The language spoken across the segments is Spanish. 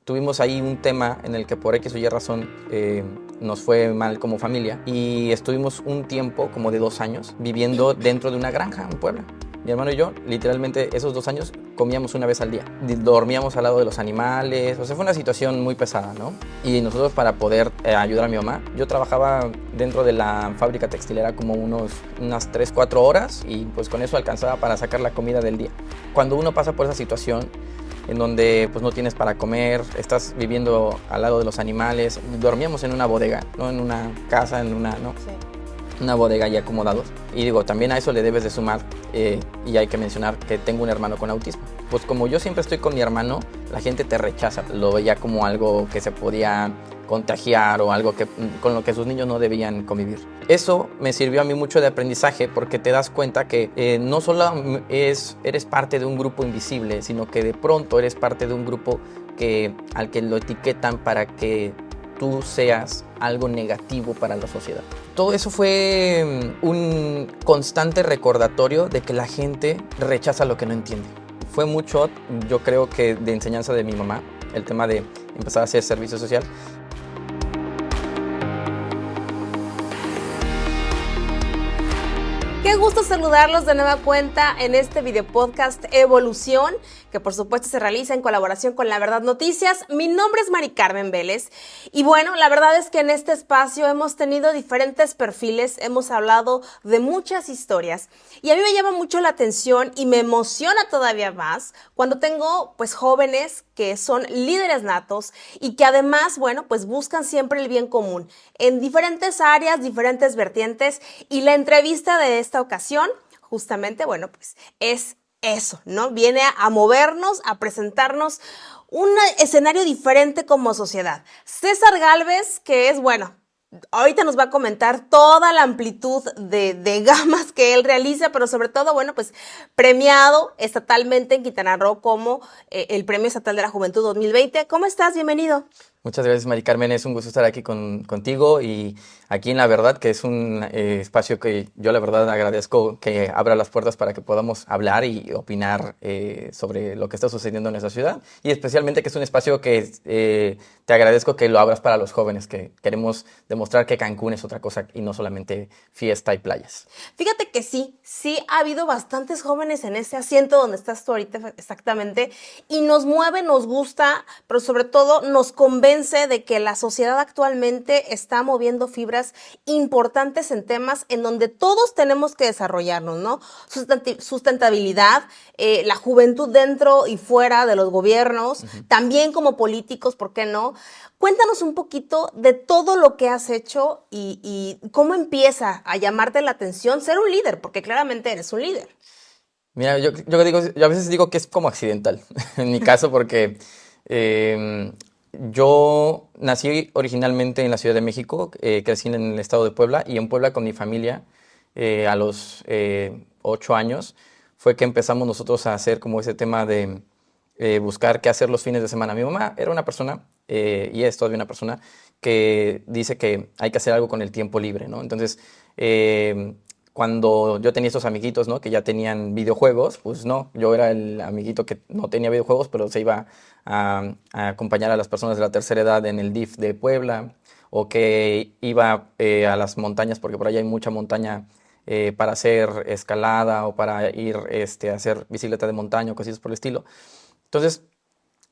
tuvimos ahí un tema en el que por X o Y razón nos fue mal como familia y estuvimos un tiempo, como de 2 años, viviendo dentro de una granja en Puebla. Mi hermano y yo, literalmente, esos 2 años comíamos una vez al día. Dormíamos al lado de los animales, o sea, fue una situación muy pesada, ¿no? Y nosotros, para poder ayudar a mi mamá, yo trabajaba dentro de la fábrica textilera como unas 3, 4 horas y pues con eso alcanzaba para sacar la comida del día. Cuando uno pasa por esa situación en donde pues no tienes para comer, estás viviendo al lado de los animales, dormíamos en una bodega, no en una casa, ¿no? Sí. Una bodega y acomodados. Y digo, también a eso le debes de sumar, y hay que mencionar que tengo un hermano con autismo. Pues como yo siempre estoy con mi hermano, la gente te rechaza, lo veía como algo que se podía contagiar o algo con lo que sus niños no debían convivir. Eso me sirvió a mí mucho de aprendizaje, porque te das cuenta que no solo eres parte de un grupo invisible, sino que de pronto eres parte de un grupo al que lo etiquetan para que tú seas algo negativo para la sociedad. Todo eso fue un constante recordatorio de que la gente rechaza lo que no entiende. Fue mucho, yo creo que de enseñanza de mi mamá, el tema de empezar a hacer servicio social. Qué gusto saludarlos de nueva cuenta en este video podcast Evolución, que por supuesto se realiza en colaboración con La Verdad Noticias. Mi nombre es Mari Carmen Vélez y bueno, la verdad es que en este espacio hemos tenido diferentes perfiles, hemos hablado de muchas historias y a mí me llama mucho la atención y me emociona todavía más cuando tengo pues jóvenes que son líderes natos y que además, bueno, pues buscan siempre el bien común en diferentes áreas, diferentes vertientes, y la entrevista de esta ocasión, justamente, bueno, pues es eso, ¿no? Viene a movernos, a presentarnos un escenario diferente como sociedad. César Gálvez, que es, bueno, ahorita nos va a comentar toda la amplitud de gamas que él realiza, pero sobre todo, bueno, pues premiado estatalmente en Quintana Roo como el Premio Estatal de la Juventud 2020. ¿Cómo estás? Bienvenido. Muchas gracias, Mari Carmen. Es un gusto estar aquí contigo y aquí en La Verdad, que es un espacio que yo la verdad agradezco que abra las puertas para que podamos hablar y opinar sobre lo que está sucediendo en nuestra ciudad, y especialmente que es un espacio que te agradezco que lo abras para los jóvenes, que queremos demostrar que Cancún es otra cosa y no solamente fiesta y playas. Fíjate que sí ha habido bastantes jóvenes en ese asiento donde estás tú ahorita exactamente, y nos mueve, nos gusta, pero sobre todo nos convence de que la sociedad actualmente está moviendo fibras importantes en temas en donde todos tenemos que desarrollarnos, ¿no? Sustentabilidad, la juventud dentro y fuera de los gobiernos, también como políticos, ¿por qué no? Cuéntanos un poquito de todo lo que has hecho y cómo empieza a llamarte la atención ser un líder, porque claramente eres un líder. Mira, yo a veces digo que es como accidental, en mi caso, porque yo nací originalmente en la Ciudad de México, crecí en el estado de Puebla, y en Puebla con mi familia a los 8 años fue que empezamos nosotros a hacer como ese tema de buscar qué hacer los fines de semana. Mi mamá era una persona, y es todavía una persona, que dice que hay que hacer algo con el tiempo libre, ¿no? Entonces, cuando yo tenía estos amiguitos, ¿no?, que ya tenían videojuegos, pues no, yo era el amiguito que no tenía videojuegos, pero se iba a acompañar a las personas de la tercera edad en el DIF de Puebla, o que iba a las montañas, porque por allá hay mucha montaña para hacer escalada o para ir a hacer bicicleta de montaña o cosas por el estilo. Entonces,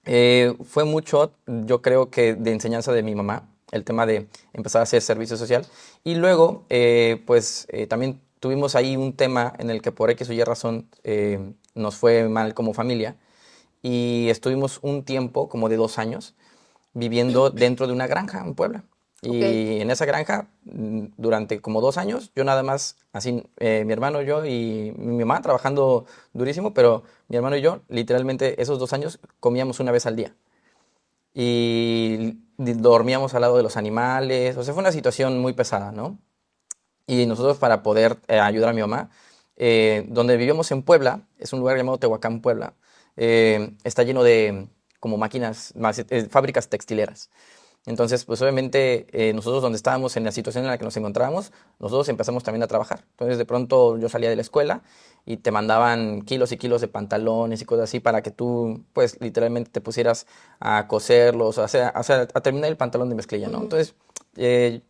fue mucho, yo creo que de enseñanza de mi mamá, el tema de empezar a hacer servicio social. Y luego, también tuvimos ahí un tema en el que por X o Y razón nos fue mal como familia y estuvimos un tiempo, como de 2 años, viviendo dentro de una granja en Puebla. Y en esa granja, durante como 2 años, yo nada más, así, mi hermano, yo y mi mamá trabajando durísimo, pero mi hermano y yo, literalmente, esos 2 años comíamos una vez al día. Y dormíamos al lado de los animales, o sea, fue una situación muy pesada, ¿no? Y nosotros, para poder ayudar a mi mamá, donde vivimos en Puebla, es un lugar llamado Tehuacán, Puebla, está lleno de como máquinas, fábricas textileras. Entonces, pues obviamente nosotros donde estábamos en la situación en la que nos encontrábamos, nosotros empezamos también a trabajar. Entonces, de pronto yo salía de la escuela y te mandaban kilos y kilos de pantalones y cosas así para que tú, pues literalmente te pusieras a coserlos, a terminar el pantalón de mezclilla, ¿no? Entonces,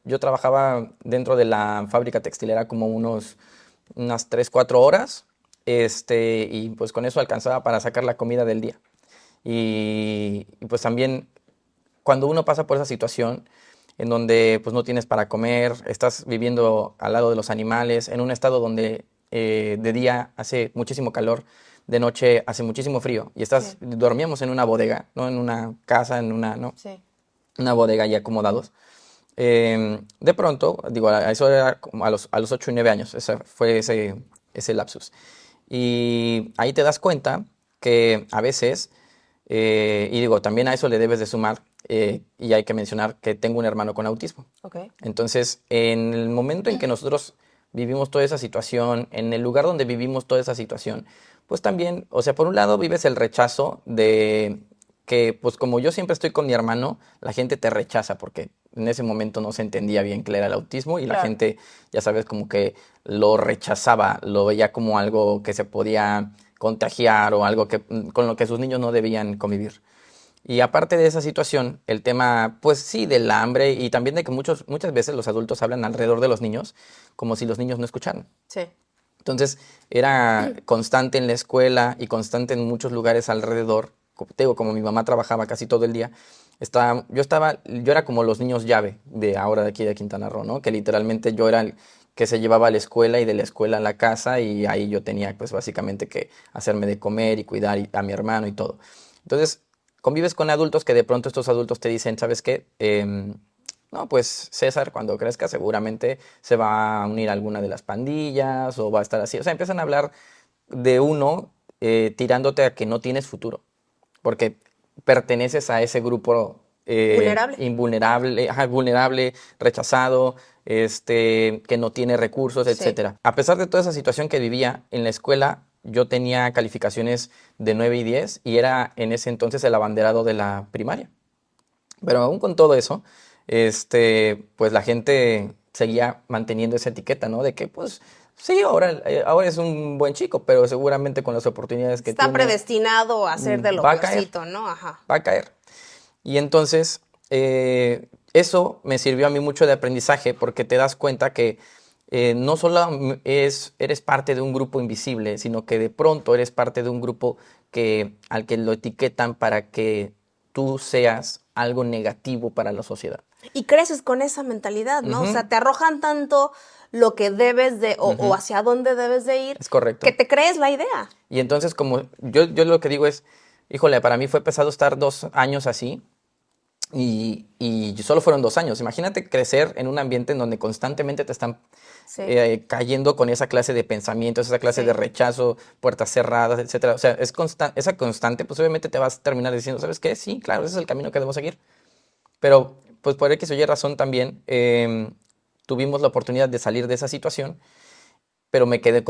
yo trabajaba dentro de la fábrica textilera como unas 3, 4 horas, y pues con eso alcanzaba para sacar la comida del día. Y pues también cuando uno pasa por esa situación en donde pues no tienes para comer, estás viviendo al lado de los animales, en un estado donde de día hace muchísimo calor, de noche hace muchísimo frío y Sí. dormíamos en una bodega, no en una casa, no, Sí. una bodega y acomodados. De pronto, digo, eso era como a los 8 y 9 años, fue ese lapsus. Y ahí te das cuenta que a veces, y digo, también a eso le debes de sumar, y hay que mencionar que tengo un hermano con autismo. Ok. Entonces, en el momento en que nosotros vivimos toda esa situación, en el lugar donde vivimos toda esa situación, pues también, o sea, por un lado vives el rechazo de que, pues como yo siempre estoy con mi hermano, la gente te rechaza porque en ese momento no se entendía bien qué era el autismo y la Claro. gente, ya sabes, como que lo rechazaba, lo veía como algo que se podía contagiar o algo con lo que sus niños no debían convivir. Y aparte de esa situación, el tema, pues sí, del hambre y también de que muchas veces los adultos hablan alrededor de los niños como si los niños no escucharan. Sí. Entonces era constante en la escuela y constante en muchos lugares alrededor. Te digo, como mi mamá trabajaba casi todo el día, yo era como los niños llave de ahora de aquí de Quintana Roo, ¿no? Que literalmente yo era el que se llevaba a la escuela y de la escuela a la casa y ahí yo tenía pues básicamente que hacerme de comer y cuidar a mi hermano y todo. Entonces convives con adultos que de pronto estos adultos te dicen, ¿sabes qué? No, pues César, cuando crezca, seguramente se va a unir a alguna de las pandillas o va a estar así. O sea, empiezan a hablar de uno tirándote a que no tienes futuro, porque perteneces a ese grupo Vulnerable. invulnerable, vulnerable, rechazado, que no tiene recursos, Sí. etcétera. A pesar de toda esa situación que vivía en la escuela, yo tenía calificaciones de 9 y 10 y era en ese entonces el abanderado de la primaria. Pero aún con todo eso, pues la gente seguía manteniendo esa etiqueta, ¿no? De que, pues, sí, ahora es un buen chico, pero seguramente con las oportunidades que Está tiene, predestinado a ser de lo va a caer, peorcito, ¿no? Ajá. va a caer. Y entonces, eso me sirvió a mí mucho de aprendizaje porque te das cuenta que no solo eres parte de un grupo invisible, sino que de pronto eres parte de un grupo al que lo etiquetan para que tú seas algo negativo para la sociedad. Y creces con esa mentalidad, ¿no? O Ujú. sea, te arrojan tanto lo que debes de, o hacia dónde debes de ir, Es correcto. que te crees la idea. Y entonces, como yo lo que digo es, híjole, para mí fue pesado estar 2 años así. Y solo fueron 2 años. Imagínate crecer en un ambiente en donde constantemente te están Sí. cayendo con esa clase de pensamientos, esa clase Sí. de rechazo, puertas cerradas, etcétera. O sea, esa constante, pues obviamente te vas a terminar diciendo, ¿sabes qué? Sí, claro, ese es el camino que debo seguir. Pero, pues por X o Y razón también, tuvimos la oportunidad de salir de esa situación, pero me quedé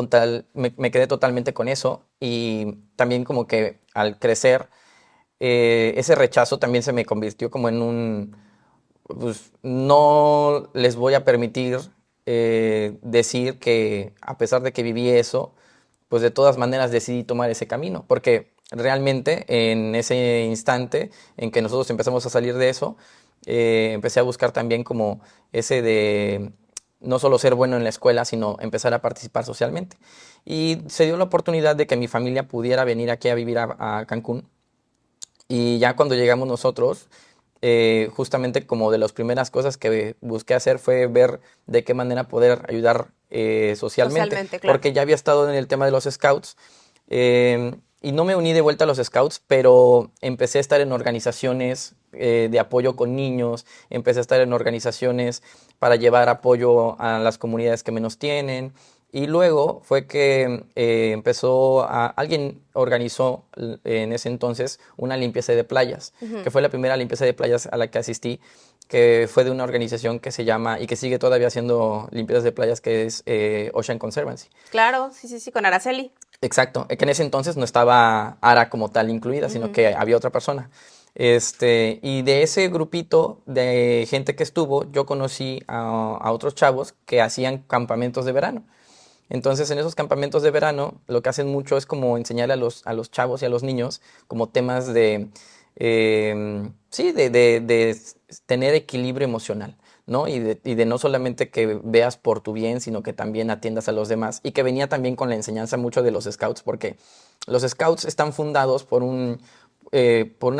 totalmente con eso. Y también como que al crecer, ese rechazo también se me convirtió como en pues no les voy a permitir decir que a pesar de que viví eso, pues de todas maneras decidí tomar ese camino, porque realmente en ese instante en que nosotros empezamos a salir de eso, empecé a buscar también como ese de no solo ser bueno en la escuela, sino empezar a participar socialmente. Y se dio la oportunidad de que mi familia pudiera venir aquí a vivir a Cancún. Y ya cuando llegamos nosotros, justamente como de las primeras cosas que busqué hacer fue ver de qué manera poder ayudar socialmente. Socialmente, claro. Porque ya había estado en el tema de los scouts. Y no me uní de vuelta a los scouts, pero empecé a estar en organizaciones de apoyo con niños, empecé a estar en organizaciones para llevar apoyo a las comunidades que menos tienen. Y luego fue que alguien organizó en ese entonces una limpieza de playas, que fue la primera limpieza de playas a la que asistí, que fue de una organización que se llama y que sigue todavía haciendo limpiezas de playas, que es Ocean Conservancy. Claro, sí, con Araceli. Exacto, que en ese entonces no estaba ARA como tal incluida, sino que había otra persona. Y de ese grupito de gente que estuvo, yo conocí a otros chavos que hacían campamentos de verano. Entonces, en esos campamentos de verano, lo que hacen mucho es como enseñarle a los chavos y a los niños como temas de, sí, de tener equilibrio emocional, ¿no? Y de no solamente que veas por tu bien, sino que también atiendas a los demás. Y que venía también con la enseñanza mucho de los scouts, porque los scouts están fundados por una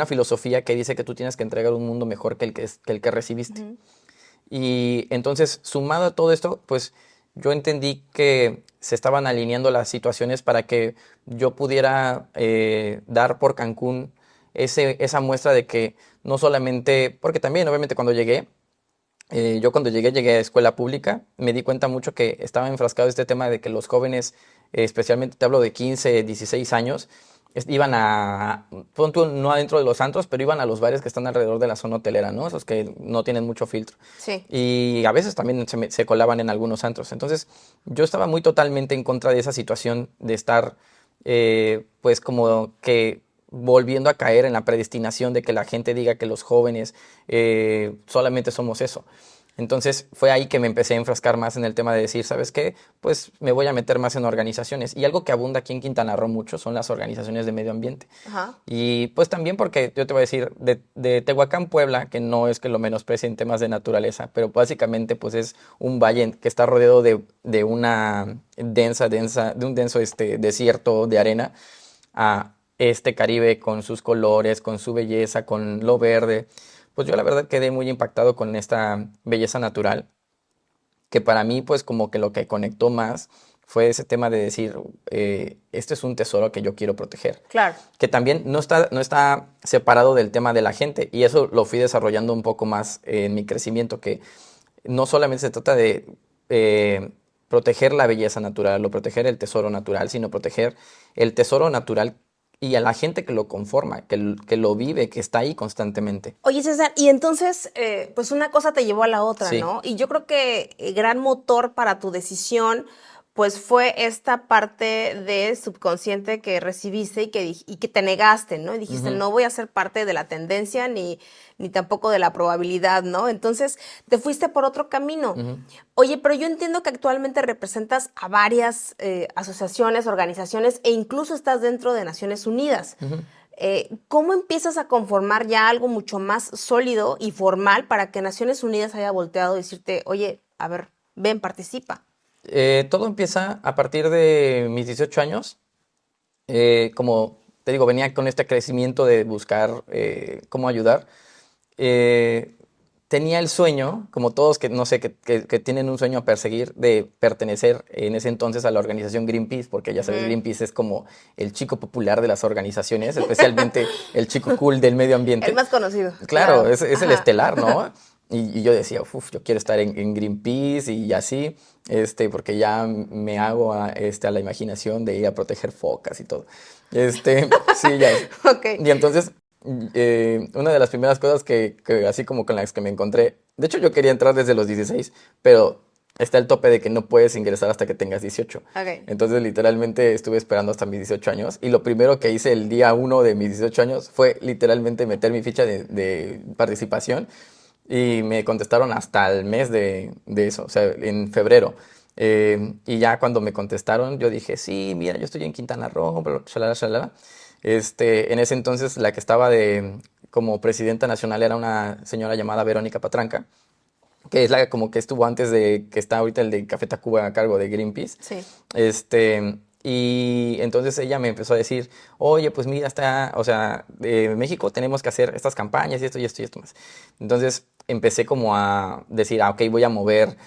filosofía que dice que tú tienes que entregar un mundo mejor que el que recibiste. Ujú. Y entonces, sumado a todo esto, pues yo entendí que se estaban alineando las situaciones para que yo pudiera dar por Cancún esa muestra de que no solamente, porque también obviamente yo cuando llegué a escuela pública, me di cuenta mucho que estaba enfrascado este tema de que los jóvenes, especialmente te hablo de 15, 16 años, iban pon tú, no adentro de los antros, pero iban a los bares que están alrededor de la zona hotelera, ¿no? Esos que no tienen mucho filtro. Sí. Y a veces también se colaban en algunos antros. Entonces, yo estaba muy totalmente en contra de esa situación de estar, pues como que volviendo a caer en la predestinación de que la gente diga que los jóvenes solamente somos eso. Entonces fue ahí que me empecé a enfrascar más en el tema de decir, ¿sabes qué? Pues me voy a meter más en organizaciones. Y algo que abunda aquí en Quintana Roo mucho son las organizaciones de medio ambiente. Ajá. Y pues también porque yo te voy a decir, de Tehuacán, Puebla, que no es que lo menosprecie en temas de naturaleza, pero básicamente pues es un valle que está rodeado de una de un denso desierto de arena, a este Caribe con sus colores, con su belleza, con lo verde. Pues yo la verdad quedé muy impactado con esta belleza natural, que para mí pues como que lo que conectó más fue ese tema de decir, este es un tesoro que yo quiero proteger, Claro. que también no está separado del tema de la gente, y eso lo fui desarrollando un poco más en mi crecimiento, que no solamente se trata de proteger la belleza natural o proteger el tesoro natural, sino proteger el tesoro natural y a la gente que lo conforma, que lo vive, que está ahí constantemente. Oye, César, y entonces, pues una cosa te llevó a la otra, Sí. ¿no? Y yo creo que el gran motor para tu decisión, pues fue esta parte de subconsciente que recibiste y que te negaste, ¿no? Y dijiste, Ujú. no voy a ser parte de la tendencia ni tampoco de la probabilidad, ¿no? Entonces, te fuiste por otro camino. Ujú. Oye, pero yo entiendo que actualmente representas a varias asociaciones, organizaciones e incluso estás dentro de Naciones Unidas. Ujú. ¿Cómo empiezas a conformar ya algo mucho más sólido y formal para que Naciones Unidas haya volteado y decirte, oye, a ver, ven, participa? Todo empieza a partir de mis 18 años. Como te digo, venía con este crecimiento de buscar cómo ayudar. Eh, Tenía el sueño, como todos que no sé, que tienen un sueño a perseguir, de pertenecer en ese entonces a la organización Greenpeace, porque ya sabes, Ujú. Greenpeace es como el chico popular de las organizaciones, especialmente el chico cool del medio El ambiente. más conocido, Claro, claro. es el Ajá. estelar, ¿no? Y yo decía, uff, yo quiero estar en Greenpeace y así, porque ya me hago a la imaginación de ir a proteger focas y todo. Sí, ya. Ok. Y entonces, una de las primeras cosas que así como con las que me encontré, de hecho yo quería entrar desde los 16, pero está el tope de que no puedes ingresar hasta que tengas 18. Ok. Entonces literalmente estuve esperando hasta mis 18 años, y lo primero que hice el día 1 de mis 18 años fue literalmente meter mi ficha de participación, y me contestaron hasta el mes de eso, o sea, en febrero. Y ya cuando me contestaron, yo dije, sí, mira, yo estoy en Quintana Roo, shalala, shalala. En ese entonces la que estaba como presidenta nacional era una señora llamada Verónica Patranca, que es la como que estuvo antes de que está ahorita el de Café Tacuba a cargo de Greenpeace. Sí. Y entonces ella me empezó a decir, oye, pues mira, o sea, de México tenemos que hacer estas campañas y esto y esto y esto más. Entonces empecé como a decir, ok, voy a mover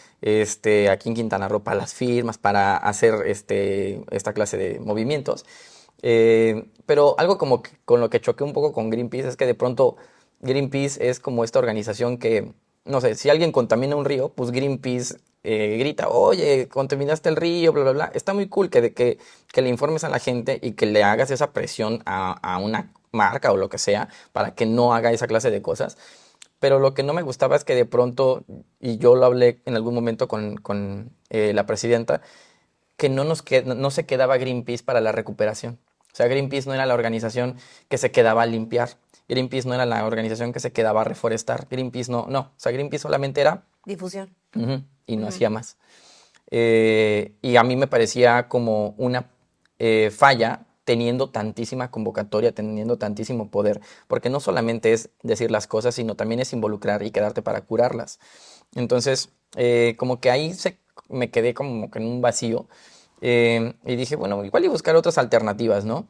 aquí en Quintana Roo para las firmas, para hacer esta clase de movimientos. Pero algo como que con lo que choqué un poco con Greenpeace es que de pronto Greenpeace es como esta organización que, no sé, si alguien contamina un río, pues Greenpeace grita, oye, contaminaste el río, bla, bla, bla. Está muy cool que le informes a la gente y que le hagas esa presión a una marca o lo que sea para que no haga esa clase de cosas. Pero lo que no me gustaba es que de pronto, y yo lo hablé en algún momento con la presidenta, que no se quedaba Greenpeace para la recuperación. O sea, Greenpeace no era la organización que se quedaba a limpiar. Greenpeace no era la organización que se quedaba a reforestar. Greenpeace no. O sea, Greenpeace solamente era... Difusión. Y no hacía más. Y a mí me parecía como una falla teniendo tantísima convocatoria, teniendo tantísimo poder, porque no solamente es decir las cosas, sino también es involucrar y quedarte para curarlas. Entonces, como que ahí me quedé como que en un vacío y dije, bueno, igual y buscar otras alternativas, ¿no?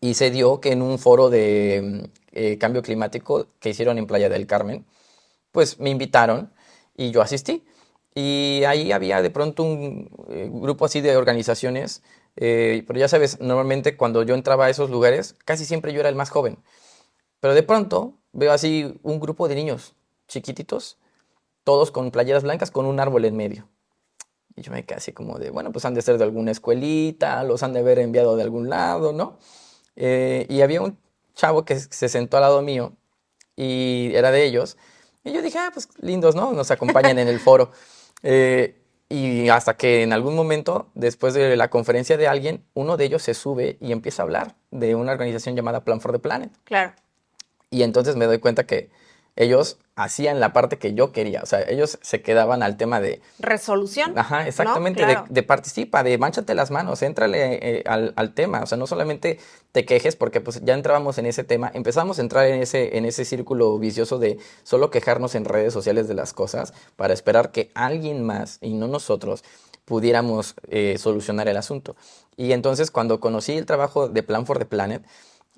Y se dio que en un foro de cambio climático que hicieron en Playa del Carmen, pues me invitaron y yo asistí. Y ahí había de pronto un grupo así de organizaciones, pero ya sabes, normalmente cuando yo entraba a esos lugares, casi siempre yo era el más joven. Pero de pronto veo así un grupo de niños chiquititos, todos con playeras blancas, con un árbol en medio. Y yo me quedé así como de, bueno, pues han de ser de alguna escuelita, los han de haber enviado de algún lado, ¿no? Y había un chavo que se sentó al lado mío y era de ellos. Y yo dije, pues lindos, ¿no? Nos acompañan en el foro. Y hasta que en algún momento, después de la conferencia de alguien, uno de ellos se sube y empieza a hablar de una organización llamada Plan for the Planet. Claro. Y entonces me doy cuenta que ellos hacían la parte que yo quería. O sea, ellos se quedaban al tema de... Resolución. Ajá, exactamente, ¿no? Claro. de participa, de mánchate las manos, éntrale al tema. O sea, no solamente te quejes, porque pues ya entrábamos en ese tema, empezamos a entrar en ese círculo vicioso de solo quejarnos en redes sociales de las cosas para esperar que alguien más, y no nosotros, pudiéramos solucionar el asunto. Y entonces cuando conocí el trabajo de Plan for the Planet,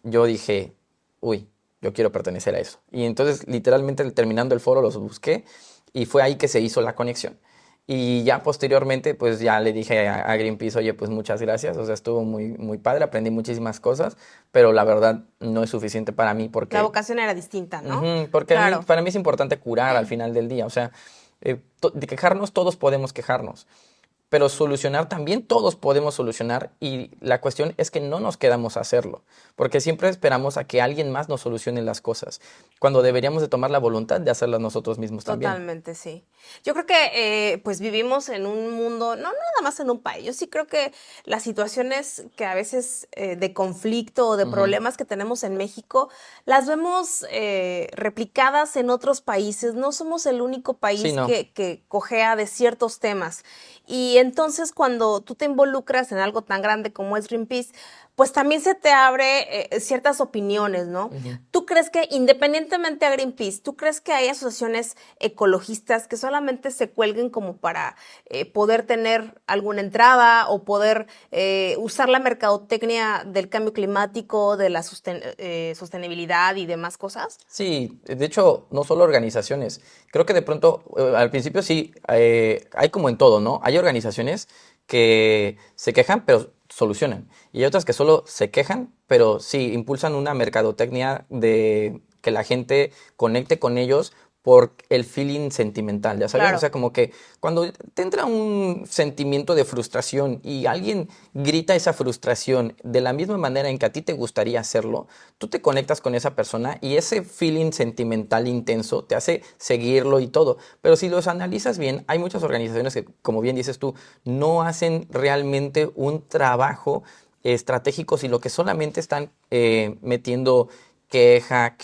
yo dije, uy, yo quiero pertenecer a eso. Y entonces literalmente terminando el foro los busqué y fue ahí que se hizo la conexión. Y ya posteriormente, pues ya le dije a Greenpeace, oye, pues muchas gracias, o sea, estuvo muy padre, aprendí muchísimas cosas, pero la verdad no es suficiente para mí porque... La vocación era distinta, ¿no? Porque Claro. para mí es importante curar al final del día, o sea, de quejarnos todos podemos quejarnos, pero solucionar también todos podemos solucionar y la cuestión es que no nos quedamos a hacerlo, porque siempre esperamos a que alguien más nos solucione las cosas, cuando deberíamos de tomar la voluntad de hacerlas nosotros mismos también. Totalmente, sí. Yo creo que pues vivimos en un mundo, no nada más en un país, yo sí creo que las situaciones que a veces de conflicto o de problemas que tenemos en México, las vemos replicadas en otros países, no somos el único país Sí, no. que cojea de ciertos temas. Y entonces cuando tú te involucras en algo tan grande como es Greenpeace, pues también se te abre ciertas opiniones, ¿no? ¿Tú crees que independientemente a Greenpeace, tú crees que hay asociaciones ecologistas que solamente se cuelguen como para poder tener alguna entrada o poder usar la mercadotecnia del cambio climático, de la sostenibilidad y demás cosas? Sí, de hecho, no solo organizaciones. Creo que de pronto, al principio sí, hay como en todo, ¿no? Hay organizaciones que se quejan, pero solucionan. Y hay otras que solo se quejan, pero sí, impulsan una mercadotecnia de que la gente conecte con ellos por el feeling sentimental, ¿ya sabes? Claro. O sea, como que cuando te entra un sentimiento de frustración y alguien grita esa frustración de la misma manera en que a ti te gustaría hacerlo, tú te conectas con esa persona y ese feeling sentimental intenso te hace seguirlo y todo. Pero si los analizas bien, hay muchas organizaciones que, como bien dices tú, no hacen realmente un trabajo estratégico, sino que solamente están metiendo queja,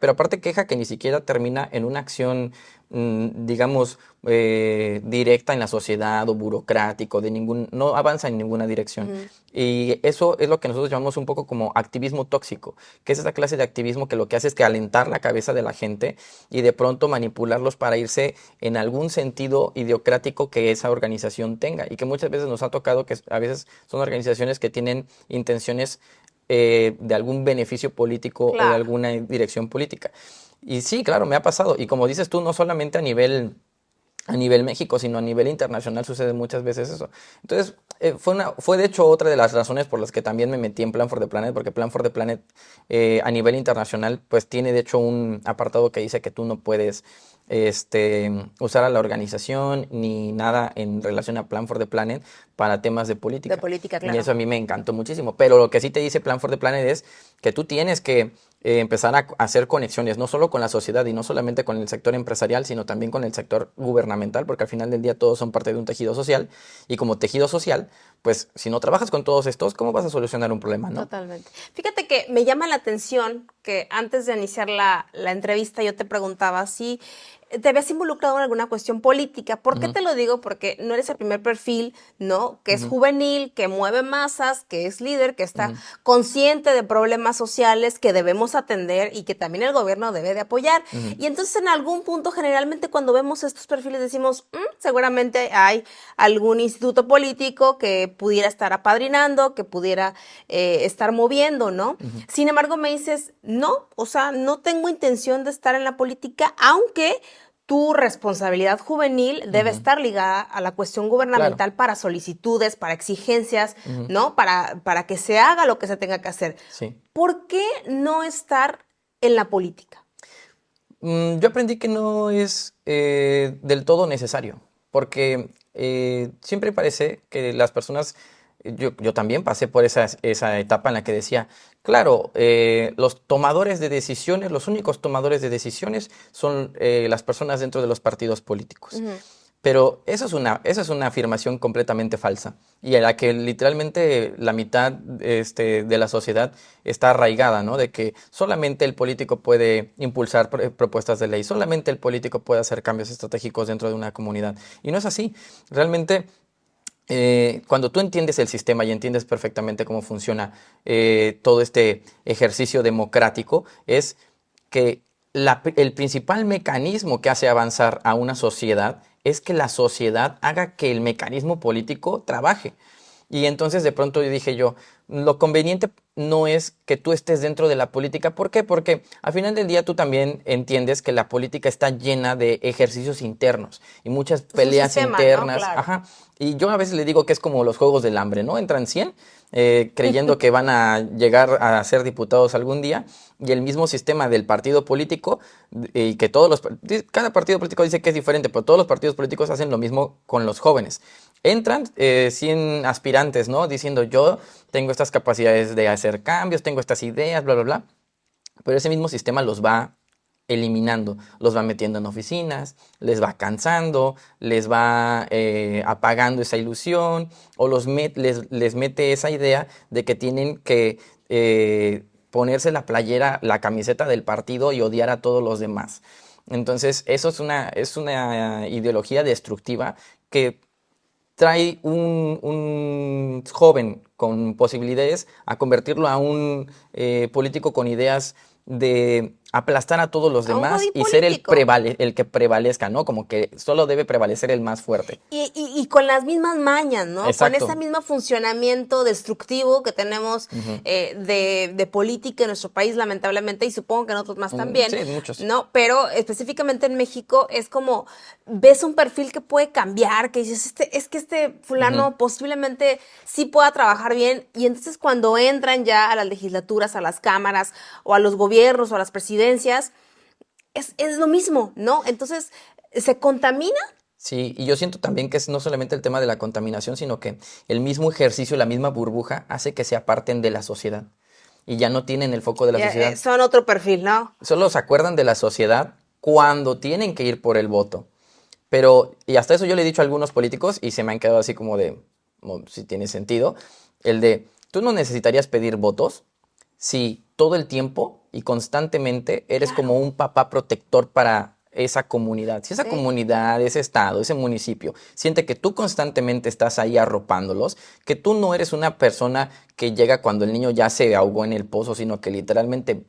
pero aparte queja que ni siquiera termina en una acción, digamos, directa en la sociedad o burocrático, no avanza en ninguna dirección. Y eso es lo que nosotros llamamos un poco como activismo tóxico, que es esa clase de activismo que lo que hace es que alentar la cabeza de la gente y de pronto manipularlos para irse en algún sentido idiocrático que esa organización tenga. Y que muchas veces nos ha tocado que a veces son organizaciones que tienen intenciones de algún beneficio político o de alguna dirección política. Y sí, claro, me ha pasado. Y como dices tú, no solamente a nivel México, sino a nivel internacional sucede muchas veces eso. Entonces, fue de hecho otra de las razones por las que también me metí en Plan for the Planet, porque Plan for the Planet a nivel internacional, pues tiene de hecho un apartado que dice que tú no puedes usar a la organización ni nada en relación a Plan for the Planet para temas de política. De política, claro. Y eso a mí me encantó muchísimo. Pero lo que sí te dice Plan for the Planet es que tú tienes que empezar a hacer conexiones, no solo con la sociedad y no solamente con el sector empresarial, sino también con el sector gubernamental, porque al final del día todos son parte de un tejido social. Y como tejido social, pues si no trabajas con todos estos, ¿cómo vas a solucionar un problema, no? Totalmente. Fíjate que me llama la atención que antes de iniciar la entrevista yo te preguntaba si te habías involucrado en alguna cuestión política. ¿Por qué te lo digo? Porque no eres el primer perfil, ¿no? Que es juvenil, que mueve masas, que es líder, que está consciente de problemas sociales que debemos atender y que también el gobierno debe de apoyar. Y entonces en algún punto, generalmente cuando vemos estos perfiles decimos, seguramente hay algún instituto político que pudiera estar apadrinando, que pudiera estar moviendo, ¿no? Sin embargo, me dices, no, o sea, no tengo intención de estar en la política, aunque tu responsabilidad juvenil debe estar ligada a la cuestión gubernamental Claro. para solicitudes, para exigencias, ¿no? Para que se haga lo que se tenga que hacer. Sí. ¿Por qué no estar en la política? Yo aprendí que no es del todo necesario, porque siempre parece que las personas, yo también pasé por esa etapa en la que decía, claro, los tomadores de decisiones, los únicos tomadores de decisiones son las personas dentro de los partidos políticos. Pero esa es una afirmación completamente falsa y a la que literalmente la mitad de la sociedad está arraigada, ¿no? De que solamente el político puede impulsar propuestas de ley, solamente el político puede hacer cambios estratégicos dentro de una comunidad. Y no es así. Realmente, cuando tú entiendes el sistema y entiendes perfectamente cómo funciona todo este ejercicio democrático, es que el principal mecanismo que hace avanzar a una sociedad es que la sociedad haga que el mecanismo político trabaje. Y entonces de pronto dije yo, lo conveniente no es que tú estés dentro de la política. ¿Por qué? Porque al final del día tú también entiendes que la política está llena de ejercicios internos y muchas peleas sistema, ¿no? internas. Claro. Ajá. Y yo a veces le digo que es como los juegos del hambre, ¿no? Entran 100 creyendo que van a llegar a ser diputados algún día y el mismo sistema del partido político y que cada partido político dice que es diferente, pero todos los partidos políticos hacen lo mismo con los jóvenes. Entran 100 aspirantes, ¿no? Diciendo yo tengo estas capacidades de hacer cambios, tengo estas ideas, bla, bla, bla. Pero ese mismo sistema los va eliminando, los va metiendo en oficinas, les va cansando, les va apagando esa ilusión o les mete esa idea de que tienen que ponerse la playera, la camiseta del partido y odiar a todos los demás. Entonces, eso es una ideología destructiva que trae un joven con posibilidades a convertirlo a un político con ideas de aplastar a todos los A un demás godín y ser político. el que prevalezca, ¿no? Como que solo debe prevalecer el más fuerte. Y con las mismas mañas, ¿no? Exacto. Con ese mismo funcionamiento destructivo que tenemos de política en nuestro país, lamentablemente, y supongo que en otros más también. Sí, muchos. ¿No? Pero específicamente en México es como, ves un perfil que puede cambiar, que dices, es que este fulano posiblemente sí pueda trabajar bien, y entonces cuando entran ya a las legislaturas, a las cámaras, o a los gobiernos, o a las presidencias, es lo mismo, ¿no? Entonces, ¿se contamina? Sí, y yo siento también que es no solamente el tema de la contaminación, sino que el mismo ejercicio, la misma burbuja, hace que se aparten de la sociedad y ya no tienen el foco de la sociedad. Son otro perfil, ¿no? Solo se acuerdan de la sociedad cuando tienen que ir por el voto. Pero, y hasta eso yo le he dicho a algunos políticos y se me han quedado así como de, si tiene sentido, el de, tú no necesitarías pedir votos si todo el tiempo y constantemente eres como un papá protector para esa comunidad. Si esa comunidad, ese estado, ese municipio siente que tú constantemente estás ahí arropándolos, que tú no eres una persona que llega cuando el niño ya se ahogó en el pozo, sino que literalmente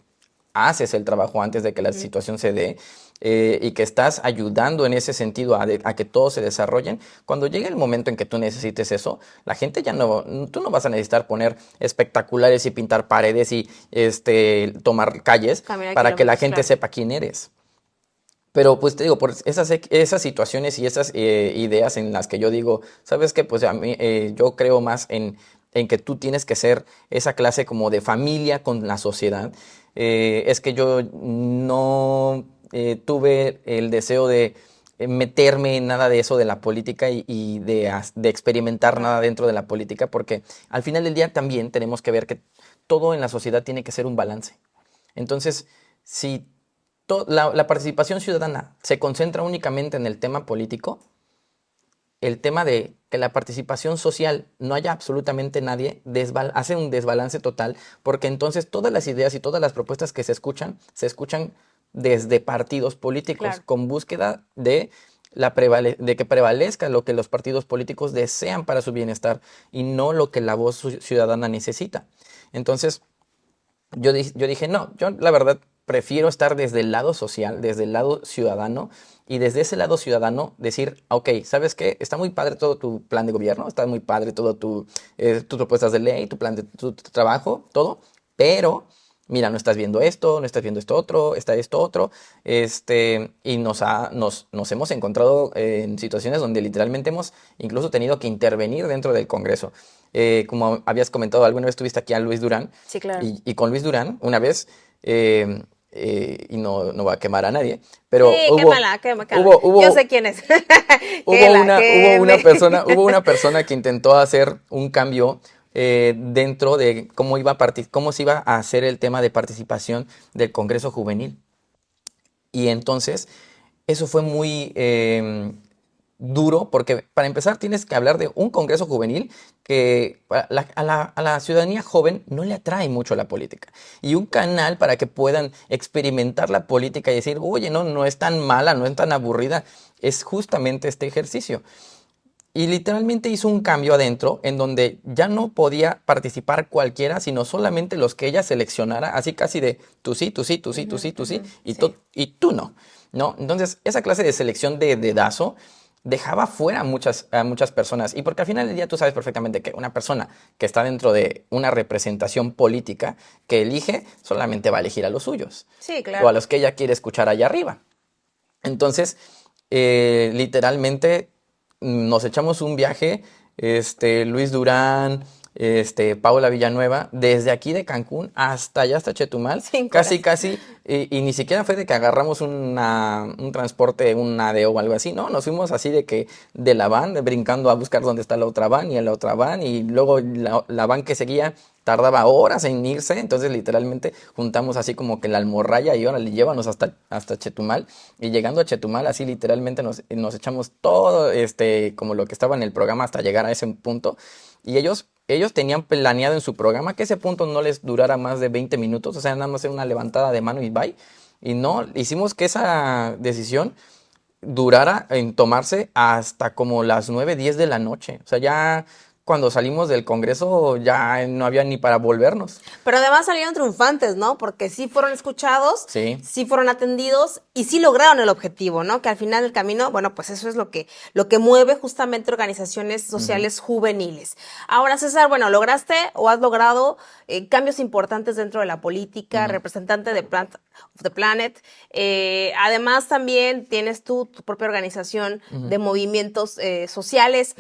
haces el trabajo antes de que la situación se dé y que estás ayudando en ese sentido a que todos se desarrollen. Cuando llegue el momento en que tú necesites eso, la gente tú no vas a necesitar poner espectaculares y pintar paredes y tomar calles para que la gente sepa quién eres. Pero pues te digo, por esas situaciones y esas ideas en las que yo digo, ¿sabes qué? Pues a mí yo creo más en que tú tienes que ser esa clase como de familia con la sociedad. Es que yo no tuve el deseo de meterme en nada de eso de la política y de experimentar nada dentro de la política, porque al final del día también tenemos que ver que todo en la sociedad tiene que ser un balance. Entonces, si la participación ciudadana se concentra únicamente en el tema político, el tema de que la participación social no haya absolutamente nadie, hace un desbalance total, porque entonces todas las ideas y todas las propuestas que se escuchan desde partidos políticos, Claro. con búsqueda de, de que prevalezca lo que los partidos políticos desean para su bienestar y no lo que la voz ciudadana necesita. Entonces, yo dije, no, yo la verdad prefiero estar desde el lado social, desde el lado ciudadano, y desde ese lado ciudadano decir, ok, ¿sabes qué? Está muy padre todo tu plan de gobierno, está muy padre todo tus propuestas de ley, tu plan de tu trabajo, todo, pero mira, no estás viendo esto, no estás viendo esto otro, está esto otro, y nos hemos encontrado en situaciones donde literalmente hemos incluso tenido que intervenir dentro del Congreso. Como habías comentado, alguna vez tuviste aquí a Luis Durán, Sí, claro. y con Luis Durán, una vez, y no va a quemar a nadie, pero Sí, quémala, quémala. hubo, Yo sé quién es. Que hubo la queme. hubo una persona que intentó hacer un cambio dentro de cómo se iba a hacer el tema de participación del Congreso Juvenil. Y entonces, eso fue muy duro, porque para empezar tienes que hablar de un Congreso Juvenil que a la ciudadanía joven no le atrae mucho la política. Y un canal para que puedan experimentar la política y decir, oye, no es tan mala, no es tan aburrida, es justamente este ejercicio. Y literalmente hizo un cambio adentro en donde ya no podía participar cualquiera, sino solamente los que ella seleccionara, así casi de tú sí, tú sí, tú sí, tú sí, tú sí, y, Sí. y tú no, ¿no? Entonces, esa clase de selección de dedazo dejaba fuera a muchas personas. Y porque al final del día tú sabes perfectamente que una persona que está dentro de una representación política que elige, solamente va a elegir a los suyos Sí, o a claro. los que ella quiere escuchar allá arriba. Entonces, literalmente nos echamos un viaje, Luis Durán, Paula Villanueva, desde aquí de Cancún hasta allá, hasta Chetumal, 5 horas. casi, y ni siquiera fue de que agarramos un transporte, un ADO o algo así, no, nos fuimos así de que de la van, brincando a buscar dónde está la otra van y en la otra van, y luego la van que seguía tardaba horas en irse, entonces literalmente juntamos así como que la almorraya y órale, llévanos hasta Chetumal, y llegando a Chetumal así literalmente nos echamos todo como lo que estaba en el programa hasta llegar a ese punto, y ellos tenían planeado en su programa que ese punto no les durara más de 20 minutos, o sea, nada más era una levantada de mano y bye, y no, hicimos que esa decisión durara en tomarse hasta como las 9 10 de la noche. O sea, ya cuando salimos del Congreso ya no había ni para volvernos. Pero además salieron triunfantes, ¿no? Porque sí fueron escuchados, Sí. sí fueron atendidos y sí lograron el objetivo, ¿no? Que al final del camino, bueno, pues eso es lo que mueve justamente organizaciones sociales juveniles. Ahora, César, bueno, lograste o has logrado cambios importantes dentro de la política, representante de Plant of the Planet. Además, también tienes tu propia organización de movimientos sociales.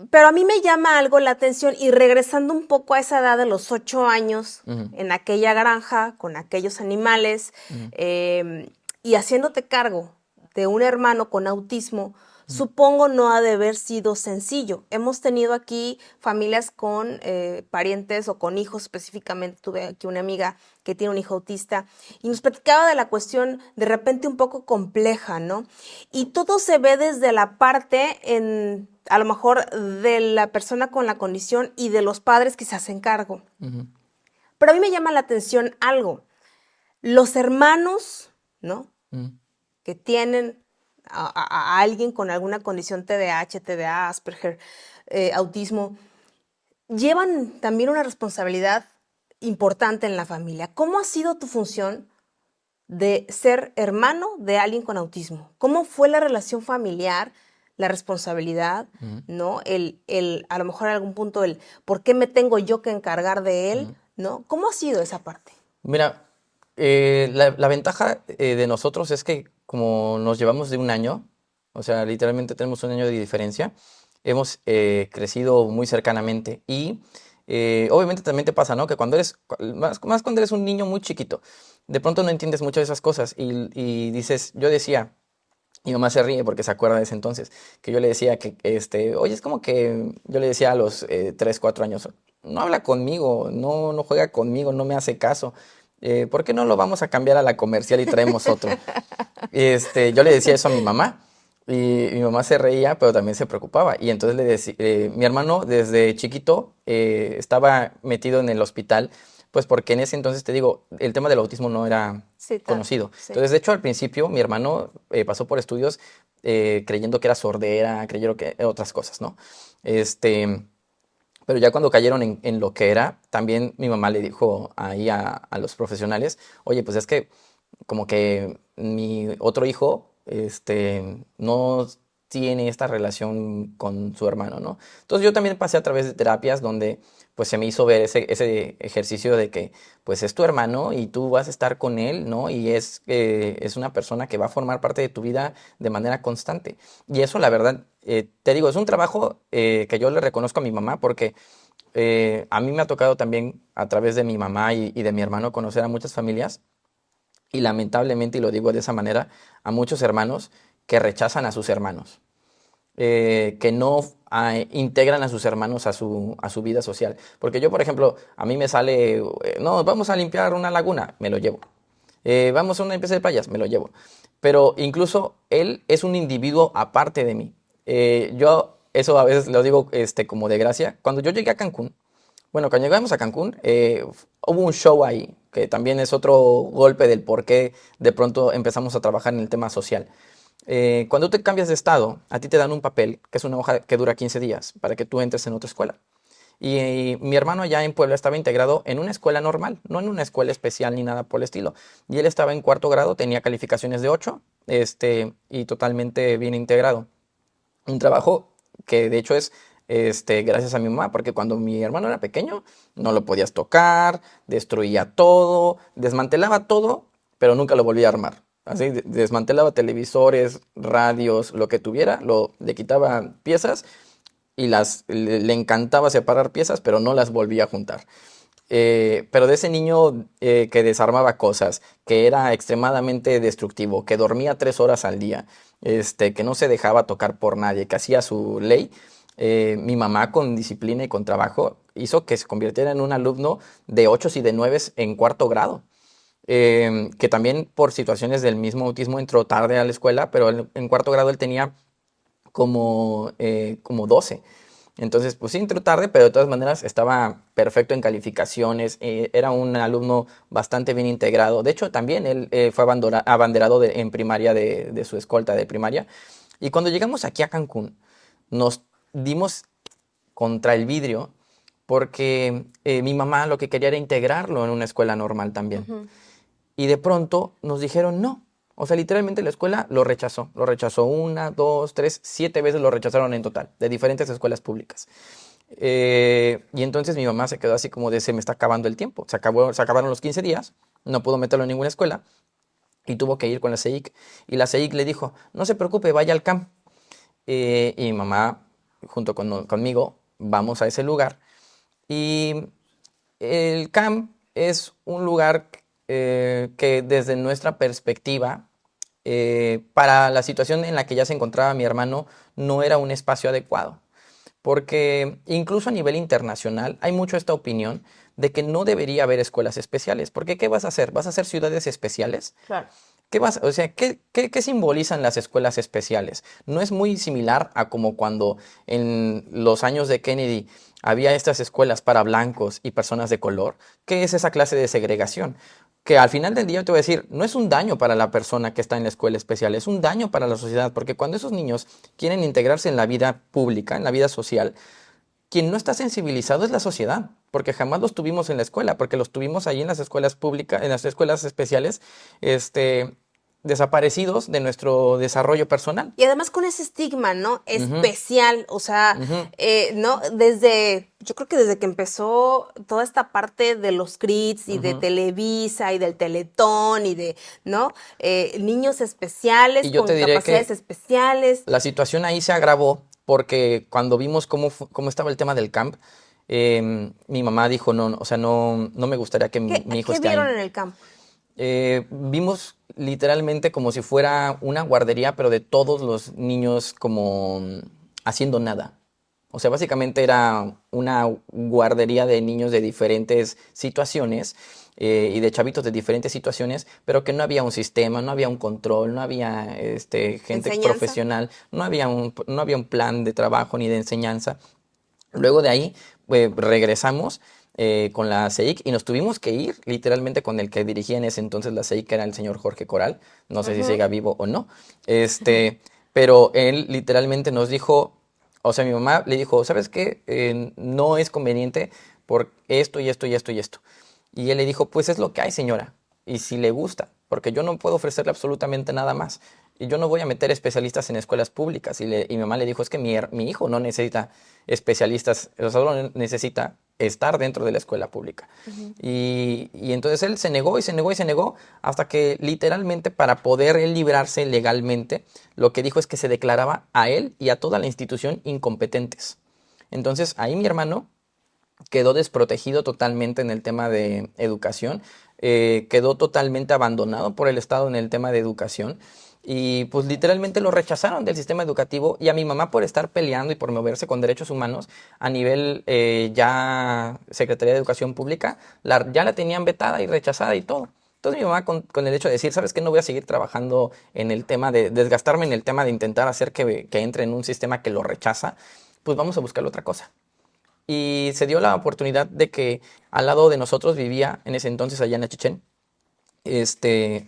Pero a mí me llama algo la atención y regresando un poco a esa edad de los 8 años, en aquella granja, con aquellos animales, y haciéndote cargo de un hermano con autismo, supongo no ha de haber sido sencillo. Hemos tenido aquí familias con parientes o con hijos específicamente. Tuve aquí una amiga que tiene un hijo autista y nos platicaba de la cuestión de repente un poco compleja, ¿no? Y todo se ve desde la parte a lo mejor de la persona con la condición y de los padres que se hacen cargo. Pero a mí me llama la atención algo. Los hermanos, ¿no? Que tienen a alguien con alguna condición TDAH, TDA, Asperger, autismo, llevan también una responsabilidad importante en la familia. ¿Cómo ha sido tu función de ser hermano de alguien con autismo? ¿Cómo fue la relación familiar, la responsabilidad, ¿no? A lo mejor en algún punto el ¿por qué me tengo yo que encargar de él? ¿No? ¿Cómo ha sido esa parte? Mira, la ventaja de nosotros es que como nos llevamos de un año, o sea, literalmente tenemos un año de diferencia, hemos crecido muy cercanamente y obviamente también te pasa, ¿no? Que cuando más cuando eres un niño muy chiquito, de pronto no entiendes mucho de esas cosas y dices, yo decía, mi mamá se ríe porque se acuerda de ese entonces, que yo le decía que, oye, es como que yo le decía a los 3, 4 años, no habla conmigo, no juega conmigo, no me hace caso. ¿Por qué no lo vamos a cambiar a la comercial y traemos otro? Yo le decía eso a mi mamá. Y mi mamá se reía, pero también se preocupaba. Y entonces le decía, mi hermano desde chiquito estaba metido en el hospital, pues porque en ese entonces, te digo, el tema del autismo no era Sí, conocido. sí. Entonces, de hecho, al principio mi hermano pasó por estudios creyendo que era sordera, creyendo que otras cosas, ¿no? Este, pero ya cuando cayeron en lo que era, también mi mamá le dijo ahí a los profesionales, oye, pues es que como que mi otro hijo, no tiene esta relación con su hermano, ¿no? Entonces yo también pasé a través de terapias donde pues se me hizo ver ese ejercicio de que pues es tu hermano y tú vas a estar con él, ¿no? Y es una persona que va a formar parte de tu vida de manera constante. Y eso, la verdad, te digo, es un trabajo que yo le reconozco a mi mamá porque a mí me ha tocado también a través de mi mamá y de mi hermano conocer a muchas familias y lamentablemente, y lo digo de esa manera, a muchos hermanos que rechazan a sus hermanos, que no integran a sus hermanos a su vida social. Porque yo, por ejemplo, a mí me sale, no, vamos a limpiar una laguna, me lo llevo. Vamos a una empresa de playas, me lo llevo. Pero incluso él es un individuo aparte de mí. Yo eso a veces lo digo como de gracia. Cuando yo llegué a Cancún, bueno, cuando llegamos a Cancún, hubo un show ahí, que también es otro golpe del por qué de pronto empezamos a trabajar en el tema social. Cuando te cambias de estado, a ti te dan un papel, que es una hoja que dura 15 días, para que tú entres en otra escuela. Y mi hermano allá en Puebla estaba integrado en una escuela normal, no en una escuela especial ni nada por el estilo. Y él estaba en cuarto grado, tenía calificaciones de 8, y totalmente bien integrado. Un trabajo que de hecho es gracias a mi mamá, porque cuando mi hermano era pequeño no lo podías tocar, destruía todo, desmantelaba todo, pero nunca lo volvía a armar. Así, desmantelaba televisores, radios, lo que tuviera, le quitaba piezas y le encantaba separar piezas, pero no las volvía a juntar. Pero de ese niño que desarmaba cosas, que era extremadamente destructivo, que dormía 3 horas al día, que no se dejaba tocar por nadie, que hacía su ley, mi mamá con disciplina y con trabajo hizo que se convirtiera en un alumno de 8 y de 9 en cuarto grado. Que también por situaciones del mismo autismo entró tarde a la escuela, pero en cuarto grado él tenía como 12. Entonces, pues sí, entró tarde, pero de todas maneras estaba perfecto en calificaciones, era un alumno bastante bien integrado. De hecho, también él fue abanderado en primaria de su escolta de primaria. Y cuando llegamos aquí a Cancún, nos dimos contra el vidrio porque mi mamá lo que quería era integrarlo en una escuela normal también. Ujú. Y de pronto nos dijeron no. O sea, literalmente la escuela lo rechazó. Lo rechazó 1, 2, 3, 7 veces lo rechazaron en total, de diferentes escuelas públicas. Y entonces mi mamá se quedó así como de se me está acabando el tiempo. Se acabaron los 15 días, no pudo meterlo en ninguna escuela y tuvo que ir con la CEIC. Y la CEIC le dijo, no se preocupe, vaya al CAM. Y mi mamá, junto conmigo, vamos a ese lugar. Y el CAM es un lugar que desde nuestra perspectiva, para la situación en la que ya se encontraba mi hermano, no era un espacio adecuado. Porque incluso a nivel internacional hay mucho esta opinión de que no debería haber escuelas especiales. Porque ¿qué vas a hacer? ¿Vas a hacer ciudades especiales? Claro. O sea, ¿qué simbolizan las escuelas especiales? No es muy similar a como cuando en los años de Kennedy había estas escuelas para blancos y personas de color. ¿Qué es esa clase de segregación? Que al final del día te voy a decir, no es un daño para la persona que está en la escuela especial, es un daño para la sociedad, porque cuando esos niños quieren integrarse en la vida pública, en la vida social, quien no está sensibilizado es la sociedad, porque jamás los tuvimos en la escuela, porque los tuvimos ahí en las escuelas públicas, en las escuelas especiales, desaparecidos de nuestro desarrollo personal. Y además con ese estigma, ¿no? Ujú, Especial, o sea, ujú. ¿no? Yo creo que desde que empezó toda esta parte de los CRITs y de Ujú. Televisa y del Teletón y de, ¿no? Niños especiales Y yo te con diré capacidades que especiales. la situación ahí se agravó porque cuando vimos cómo estaba el tema del camp, mi mamá dijo, no, no, o sea, no, no me gustaría que mi hijo ¿Qué esté vieron ahí. en el campo? Vimos literalmente como si fuera una guardería, pero de todos los niños como haciendo nada. O sea, básicamente era una guardería de niños de diferentes situaciones y de chavitos de diferentes situaciones, pero que no había un sistema, no había un control, no había gente Enseñanza. profesional, no había un plan de trabajo ni de enseñanza. Luego de ahí regresamos con la CEIC y nos tuvimos que ir literalmente con el que dirigía en ese entonces la CEIC, que era el señor Jorge Coral. No sé si Ujú. siga vivo o no. Pero él literalmente nos dijo, o sea, mi mamá le dijo, ¿sabes qué? No es conveniente por esto y esto y esto y esto. Y él le dijo, pues es lo que hay, señora. Y si le gusta, porque yo no puedo ofrecerle absolutamente nada más. Y yo no voy a meter especialistas en escuelas públicas. Y mi mamá le dijo, es que mi hijo no necesita especialistas, solo necesita estar dentro de la escuela pública. Ujú. Y entonces él se negó y se negó y se negó hasta que literalmente para poder él librarse legalmente, lo que dijo es que se declaraba a él y a toda la institución incompetentes. Entonces ahí mi hermano quedó desprotegido totalmente en el tema de educación, quedó totalmente abandonado por el Estado en el tema de educación y pues literalmente lo rechazaron del sistema educativo y a mi mamá por estar peleando y por moverse con derechos humanos a nivel ya Secretaría de Educación Pública, ya la tenían vetada y rechazada y todo. Entonces mi mamá con el hecho de decir, ¿sabes qué? No voy a seguir trabajando en el tema de desgastarme en el tema de intentar hacer que entre en un sistema que lo rechaza, pues vamos a buscar otra cosa. Y se dio la oportunidad de que al lado de nosotros vivía en ese entonces allá en Achichén,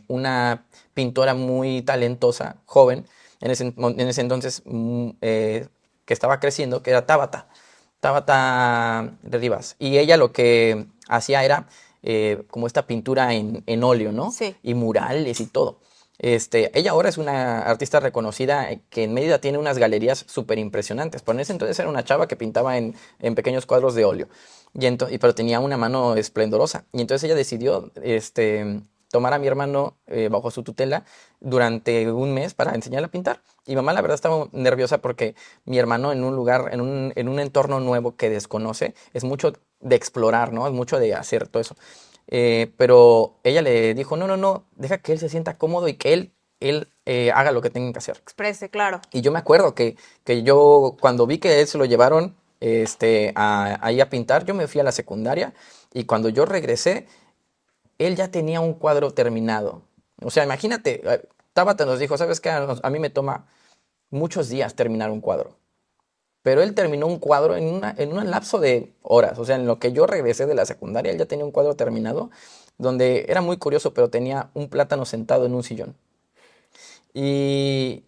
una pintora muy talentosa, joven, en ese entonces que estaba creciendo, que era Tabata de Rivas. Y ella lo que hacía era como esta pintura en óleo, ¿no? Sí. Y murales y todo. Ella ahora es una artista reconocida que en Mérida tiene unas galerías súper impresionantes. Pero en ese entonces era una chava que pintaba en pequeños cuadros de óleo. Pero tenía una mano esplendorosa. Y entonces ella decidió tomar a mi hermano bajo su tutela durante un mes para enseñarle a pintar. Y mamá la verdad estaba nerviosa porque mi hermano en un lugar, en un entorno nuevo que desconoce, es mucho de explorar, ¿no? Es mucho de hacer todo eso. Pero ella le dijo, no, no, no, deja que él se sienta cómodo y que él haga lo que tenga que hacer. Exprese, claro. Y yo me acuerdo que yo cuando vi que él se lo llevaron ahí a pintar, yo me fui a la secundaria y cuando yo regresé, él ya tenía un cuadro terminado. O sea, imagínate, Tabata nos dijo, ¿sabes qué? A mí me toma muchos días terminar un cuadro. Pero él terminó un cuadro en un lapso de horas. O sea, en lo que yo regresé de la secundaria, él ya tenía un cuadro terminado, donde era muy curioso, pero tenía un plátano sentado en un sillón. Y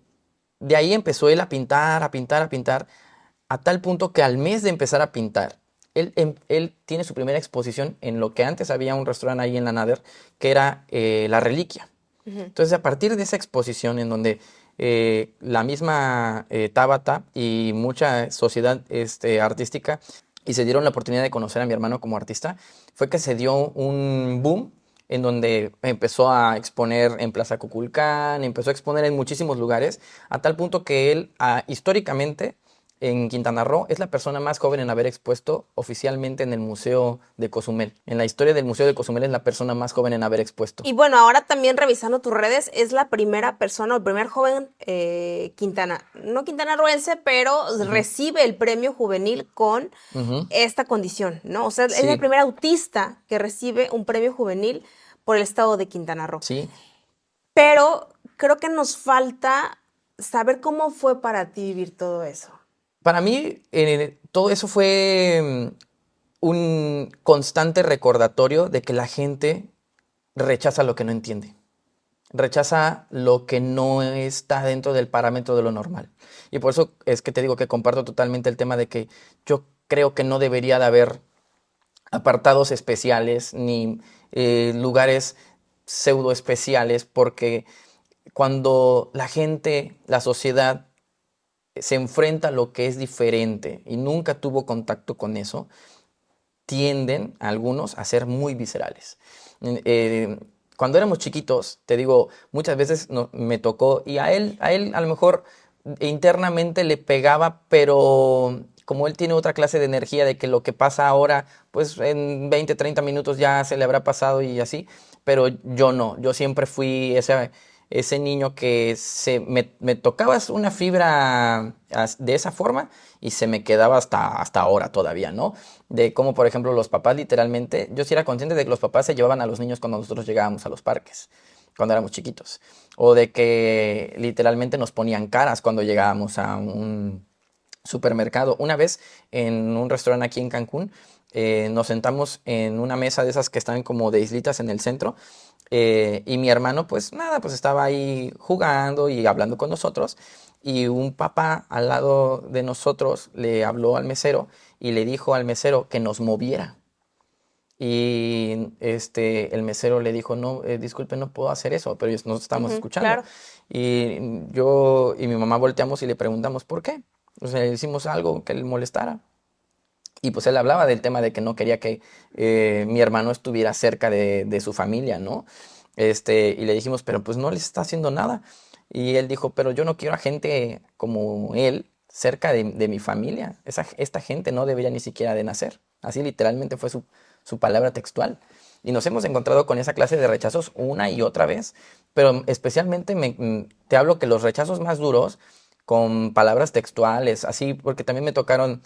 de ahí empezó él a pintar, a pintar, a pintar, a tal punto que al mes de empezar a pintar, él tiene su primera exposición en lo que antes había un restaurante ahí en la Nader, que era La Reliquia. Ujú. Entonces, a partir de esa exposición en donde la misma Tabata y mucha sociedad artística y se dieron la oportunidad de conocer a mi hermano como artista, fue que se dio un boom en donde empezó a exponer en Plaza Cuculcán, empezó a exponer en muchísimos lugares, a tal punto que él históricamente en Quintana Roo es la persona más joven en haber expuesto oficialmente en el Museo de Cozumel. En la historia del Museo de Cozumel es la persona más joven en haber expuesto. Y bueno, ahora también revisando tus redes, es la primera persona, el primer joven no quintanarroense, pero Ujú, recibe el premio juvenil con ujú. esta condición, ¿no? O sea, es el Sí, primer autista que recibe un premio juvenil por el estado de Quintana Roo. sí. Pero creo que nos falta saber cómo fue para ti vivir todo eso. Para mí, todo eso fue un constante recordatorio de que la gente rechaza lo que no entiende, rechaza lo que no está dentro del parámetro de lo normal. Y por eso es que te digo que comparto totalmente el tema de que yo creo que no debería de haber apartados especiales ni lugares pseudo especiales, porque cuando la gente, la sociedad, se enfrenta a lo que es diferente y nunca tuvo contacto con eso, tienden algunos a ser muy viscerales. Eh, Cuando éramos chiquitos, te digo, muchas veces me tocó y a él a lo mejor internamente le pegaba, pero como él tiene otra clase de energía de que lo que pasa ahora, pues en 20, 30 minutos ya se le habrá pasado y así, pero yo no, yo siempre fui ese niño que me tocabas una fibra de esa forma y se me quedaba hasta ahora todavía, ¿no? De cómo, por ejemplo, los papás literalmente, yo sí era consciente de que los papás se llevaban a los niños cuando nosotros llegábamos a los parques, cuando éramos chiquitos, o de que literalmente nos ponían caras cuando llegábamos a un supermercado. Una vez en un restaurante aquí en Cancún, nos sentamos en una mesa de esas que están como de islitas en el centro, y mi hermano pues nada, pues estaba ahí jugando y hablando con nosotros, y un papá al lado de nosotros le habló al mesero y le dijo al mesero que nos moviera. Y el mesero le dijo, no, disculpe, no puedo hacer eso, pero nos estamos escuchando. Claro. Y yo y mi mamá volteamos y le preguntamos, ¿por qué? O sea, le hicimos algo que le molestara. Y pues él hablaba del tema de que no quería que mi hermano estuviera cerca de su familia, ¿no? Y le dijimos, pero pues no les está haciendo nada. Y él dijo, pero yo no quiero a gente como él cerca de mi familia. Esta gente no debería ni siquiera de nacer. Así literalmente fue su palabra textual. Y nos hemos encontrado con esa clase de rechazos una y otra vez. Pero especialmente te hablo que los rechazos más duros con palabras textuales, así, porque también me tocaron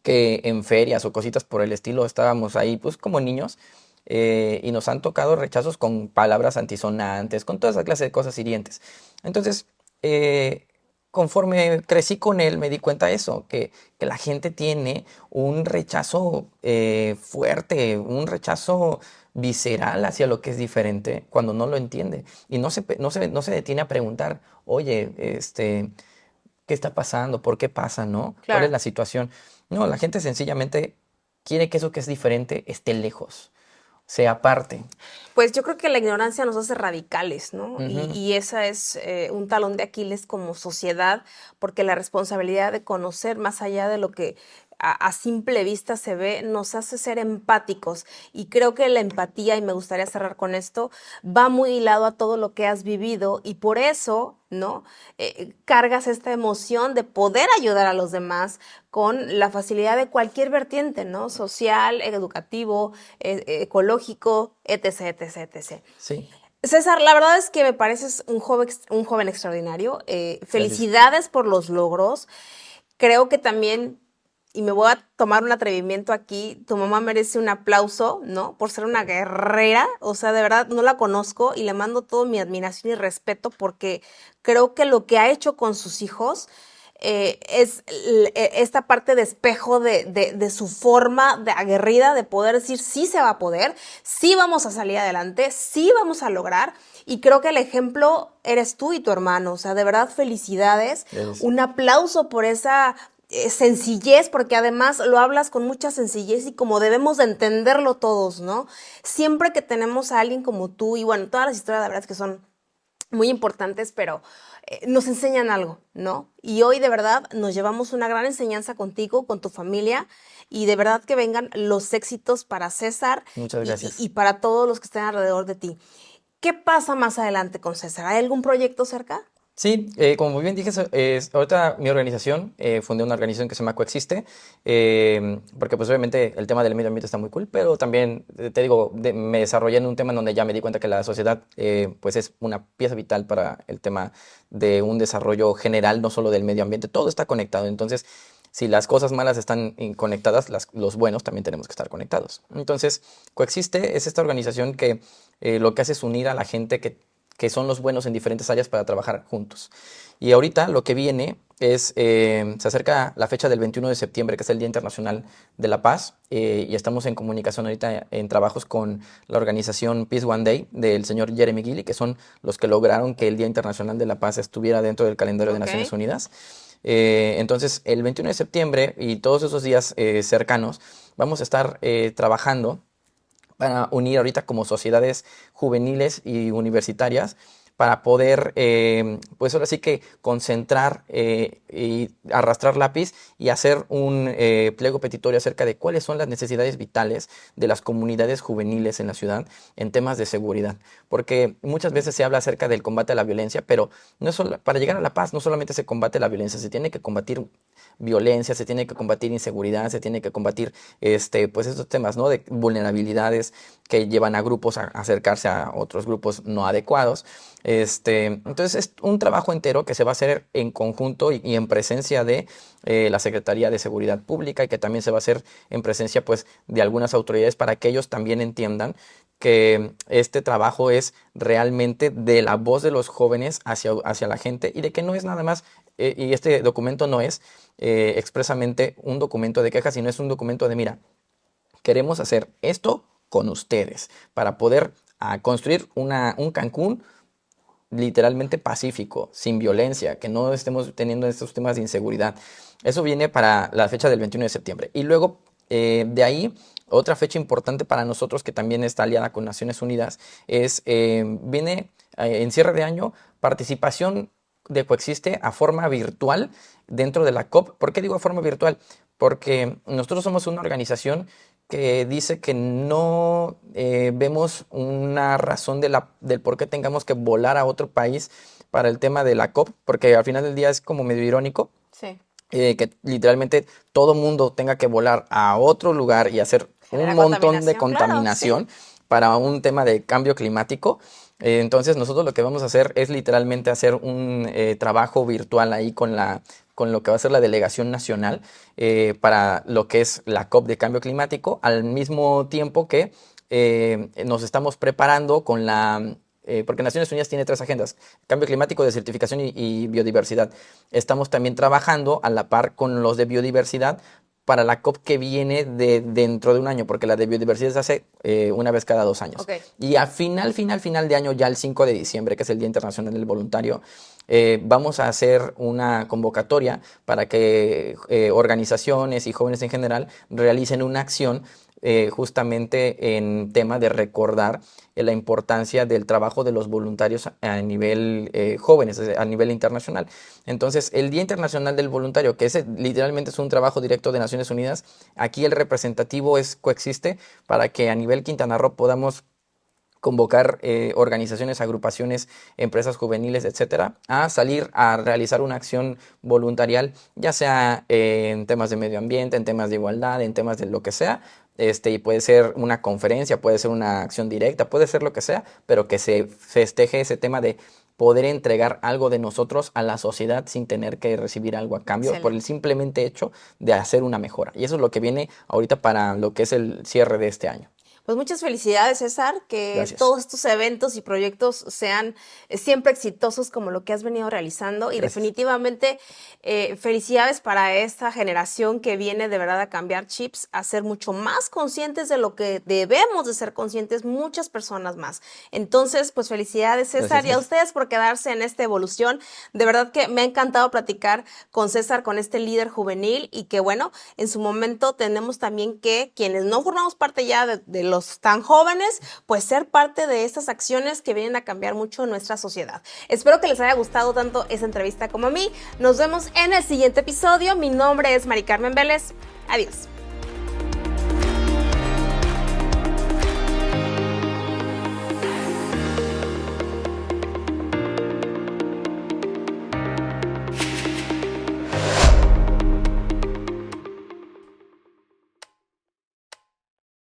que en ferias o cositas por el estilo estábamos ahí pues como niños, y nos han tocado rechazos con palabras antisonantes, con toda esa clase de cosas hirientes. Entonces, conforme crecí con él, me di cuenta de eso, que la gente tiene un rechazo fuerte, un rechazo visceral hacia lo que es diferente cuando no lo entiende y no se detiene a preguntar, oye, ¿qué está pasando? ¿Por qué pasa? ¿No? ¿Cuál es Claro. la situación? No, la gente sencillamente quiere que eso que es diferente esté lejos, sea aparte. Pues yo creo que la ignorancia nos hace radicales, ¿no? Ujú. Y esa es un talón de Aquiles como sociedad, porque la responsabilidad de conocer más allá de lo que a simple vista se ve, nos hace ser empáticos. Y creo que la empatía, y me gustaría cerrar con esto, va muy hilado a todo lo que has vivido y por eso, ¿no? Cargas esta emoción de poder ayudar a los demás con la facilidad de cualquier vertiente, ¿no? Social, educativo, ecológico, etc, etc, etc. Sí, César, la verdad es que me pareces un joven extraordinario. gracias. Felicidades por los logros. Creo que también, y me voy a tomar un atrevimiento aquí, tu mamá merece un aplauso, ¿no? Por ser una guerrera. O sea, de verdad no la conozco y le mando toda mi admiración y respeto porque creo que lo que ha hecho con sus hijos es esta parte de espejo de su forma de aguerrida de poder decir sí se va a poder, sí vamos a salir adelante, sí vamos a lograr. Y creo que el ejemplo eres tú y tu hermano. O sea, de verdad, felicidades. Gracias. Un aplauso por esa sencillez, porque además lo hablas con mucha sencillez y como debemos de entenderlo todos, ¿no? Siempre que tenemos a alguien como tú, y bueno, todas las historias, la verdad es que son muy importantes, pero nos enseñan algo, ¿no? Y hoy de verdad nos llevamos una gran enseñanza contigo, con tu familia, y de verdad que vengan los éxitos para César Muchas gracias. y para todos los que estén alrededor de ti. ¿Qué pasa más adelante con César? ¿Hay algún proyecto cerca? Sí, como muy bien dije, ahorita mi organización, fundé una organización que se llama Coexiste, porque pues obviamente el tema del medio ambiente está muy cool, pero también, te digo, me desarrollé en un tema en donde ya me di cuenta que la sociedad pues es una pieza vital para el tema de un desarrollo general, no solo del medio ambiente, todo está conectado. Entonces, si las cosas malas están conectadas, los buenos también tenemos que estar conectados. Entonces, Coexiste es esta organización que lo que hace es unir a la gente que son los buenos en diferentes áreas para trabajar juntos. Y ahorita lo que viene es, se acerca la fecha del 21 de septiembre, que es el Día Internacional de la Paz, y estamos en comunicación ahorita en trabajos con la organización Peace One Day del señor Jeremy Gilley, que son los que lograron que el Día Internacional de la Paz estuviera dentro del calendario de Naciones Unidas. Entonces, el 21 de septiembre y todos esos días cercanos, vamos a estar trabajando para unir ahorita como sociedades juveniles y universitarias para poder, pues ahora sí que concentrar y arrastrar lápiz y hacer un pliego petitorio acerca de cuáles son las necesidades vitales de las comunidades juveniles en la ciudad en temas de seguridad. Porque muchas veces se habla acerca del combate a la violencia, pero no es para llegar a la paz no solamente se combate la violencia, se tiene que combatir violencia, se tiene que combatir inseguridad, se tiene que combatir pues estos temas, ¿no? De vulnerabilidades, que llevan a grupos a acercarse a otros grupos no adecuados. Entonces es un trabajo entero que se va a hacer en conjunto y en presencia de la Secretaría de Seguridad Pública, y que también se va a hacer en presencia pues de algunas autoridades, para que ellos también entiendan que este trabajo es realmente de la voz de los jóvenes hacia la gente, y de que no es nada más, y este documento no es expresamente un documento de quejas, sino es un documento de, mira, queremos hacer esto con ustedes para poder construir un Cancún literalmente pacífico, sin violencia, que no estemos teniendo estos temas de inseguridad. Eso viene para la fecha del 21 de septiembre. Y luego, de ahí, otra fecha importante para nosotros, que también está aliada con Naciones Unidas, viene en cierre de año, participación de Coexiste a forma virtual dentro de la COP. ¿Por qué digo a forma virtual? Porque nosotros somos una organización que dice que no vemos una razón del por qué tengamos que volar a otro país para el tema de la COP, porque al final del día es como medio irónico. Sí. Que literalmente todo mundo tenga que volar a otro lugar y hacer Genera un montón de contaminación, contaminación, sí, para un tema de cambio climático. Entonces nosotros lo que vamos a hacer es literalmente hacer un trabajo virtual ahí con lo que va a ser la delegación nacional para lo que es la COP de cambio climático, al mismo tiempo que nos estamos preparando con porque Naciones Unidas tiene 3 agendas: cambio climático, desertificación y biodiversidad. Estamos también trabajando a la par con los de biodiversidad para la COP que viene dentro de un año, porque la de biodiversidad se hace una vez cada 2 años. Okay. Y a final de año, ya el 5 de diciembre, que es el Día Internacional del Voluntario, vamos a hacer una convocatoria para que organizaciones y jóvenes en general realicen una acción justamente en tema de recordar la importancia del trabajo de los voluntarios a nivel jóvenes, a nivel internacional. Entonces, el Día Internacional del Voluntario, que literalmente es un trabajo directo de Naciones Unidas, aquí el representativo es Coexiste, para que a nivel Quintana Roo podamos convocar organizaciones, agrupaciones, empresas juveniles, etcétera, a salir a realizar una acción voluntarial, ya sea en temas de medio ambiente, en temas de igualdad, en temas de lo que sea. Y puede ser una conferencia, puede ser una acción directa, puede ser lo que sea, pero que se festeje ese tema de poder entregar algo de nosotros a la sociedad sin tener que recibir algo a cambio. Excelente. Por el simplemente hecho de hacer una mejora. Y eso es lo que viene ahorita para lo que es el cierre de este año. Pues muchas felicidades, César, que Gracias. Todos estos eventos y proyectos sean siempre exitosos como lo que has venido realizando. Y gracias. Definitivamente felicidades para esta generación que viene de verdad a cambiar chips, a ser mucho más conscientes de lo que debemos de ser conscientes muchas personas más. Entonces, pues felicidades, César, gracias. Y a ustedes por quedarse en esta evolución. De verdad que me ha encantado platicar con César, con este líder juvenil, y que bueno, en su momento tenemos también que quienes no formamos parte ya de los tan jóvenes, pues ser parte de estas acciones que vienen a cambiar mucho nuestra sociedad. Espero que les haya gustado tanto esa entrevista como a mí. Nos vemos en el siguiente episodio. Mi nombre es Mari Carmen Vélez. Adiós.